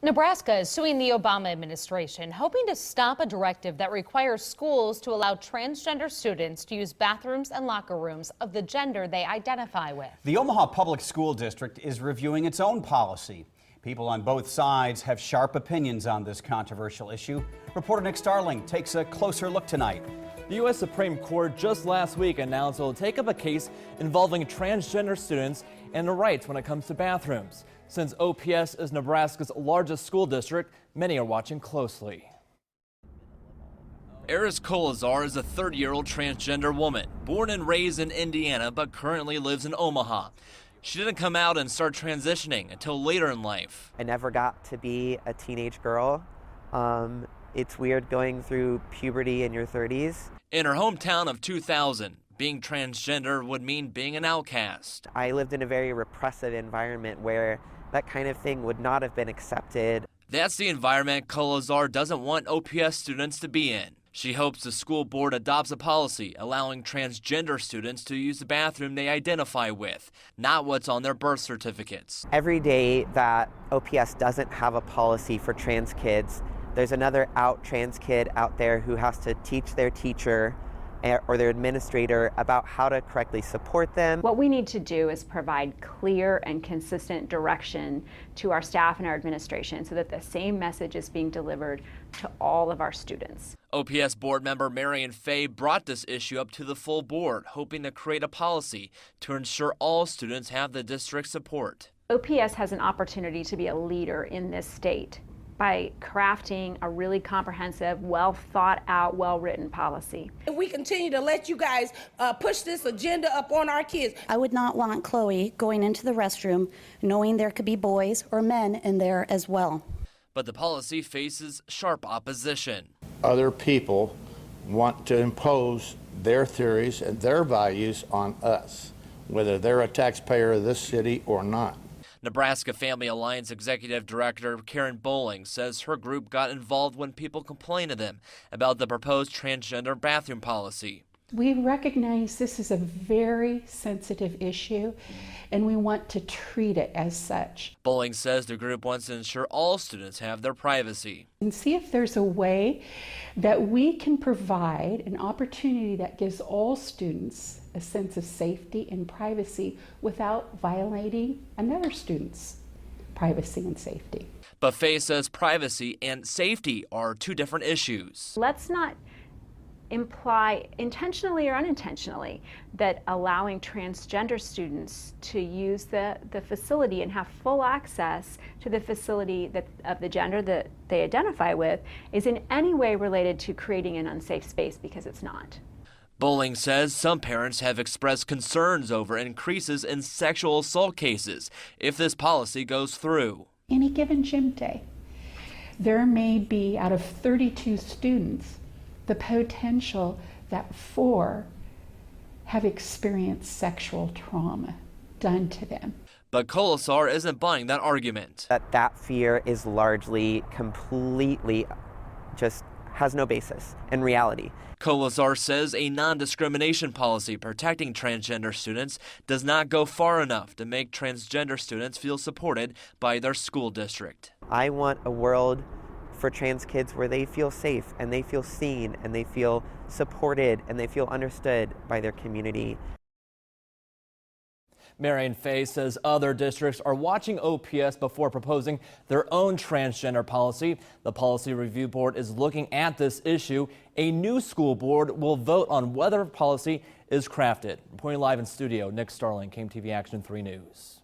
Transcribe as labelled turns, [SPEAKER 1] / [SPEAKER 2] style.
[SPEAKER 1] Nebraska is suing the Obama administration, hoping to stop a directive that requires schools to allow transgender students to use bathrooms and locker rooms of the gender they identify with.
[SPEAKER 2] The Omaha Public School District is reviewing its own policy. People on both sides have sharp opinions on this controversial issue. Reporter Nick Starling takes a closer look tonight.
[SPEAKER 3] The U.S. Supreme Court just last week announced it will take up a case involving transgender students and their rights when it comes to bathrooms. Since OPS is Nebraska's largest school district, many are watching closely. Eris Kolazar is a 30-year-old transgender woman, born and raised in Indiana, but currently lives in Omaha. She didn't come out and start transitioning until later in life.
[SPEAKER 4] I never got to be a teenage girl. It's weird going through puberty in your 30s.
[SPEAKER 3] In her hometown of 2000, being transgender would mean being an outcast.
[SPEAKER 4] I lived in a very repressive environment where that kind of thing would not have been accepted.
[SPEAKER 3] That's the environment Kolazar doesn't want OPS students to be in. She hopes the school board adopts a policy allowing transgender students to use the bathroom they identify with, not what's on their birth certificates.
[SPEAKER 4] Every day that OPS doesn't have a policy for trans kids, there's another out trans kid out there who has to teach their teacher or their administrator about how to correctly support them.
[SPEAKER 5] What we need to do is provide clear and consistent direction to our staff and our administration so that the same message is being delivered to all of our students.
[SPEAKER 3] OPS board member Marion Fay brought this issue up to the full board, hoping to create a policy to ensure all students have the district's support.
[SPEAKER 5] OPS has an opportunity to be a leader in this state by crafting a really comprehensive, well thought out, well written policy.
[SPEAKER 6] If we continue to let you guys push this agenda up on our kids.
[SPEAKER 7] I would not want Chloe going into the restroom knowing there could be boys or men in there as well.
[SPEAKER 3] But the policy faces sharp opposition.
[SPEAKER 8] Other people want to impose their theories and their values on us, whether they're a taxpayer of this city or not.
[SPEAKER 3] Nebraska Family Alliance Executive Director Karen Bowling says her group got involved when people complained to them about the proposed transgender bathroom policy.
[SPEAKER 9] We recognize this is a very sensitive issue and we want to treat it as such.
[SPEAKER 3] Bowling says the group wants to ensure all students have their privacy.
[SPEAKER 9] And see if there's a way that we can provide an opportunity that gives all students a sense of safety and privacy without violating another student's privacy and safety.
[SPEAKER 3] But Faye says privacy and safety are two different issues.
[SPEAKER 5] Let's not imply intentionally or unintentionally that allowing transgender students to use the facility and have full access to the facility of the gender that they identify with is in any way related to creating an unsafe space, because it's not.
[SPEAKER 3] Bowling says some parents have expressed concerns over increases in sexual assault cases if this policy goes through.
[SPEAKER 9] Any given gym day, there may be, out of 32 students, the potential that 4 have experienced sexual trauma done to them.
[SPEAKER 3] But Kolazar isn't buying that argument.
[SPEAKER 4] That fear is largely, completely, just has no basis in reality.
[SPEAKER 3] Kolazar says a non-discrimination policy protecting transgender students does not go far enough to make transgender students feel supported by their school district.
[SPEAKER 4] I want a world for trans kids where they feel safe and they feel seen and they feel supported and they feel understood by their community.
[SPEAKER 3] Marion Fay says other districts are watching OPS before proposing their own transgender policy. The Policy Review Board is looking at this issue. A new school board will vote on whether policy is crafted. Reporting live in studio, Nick Starling, KMTV Action 3 News.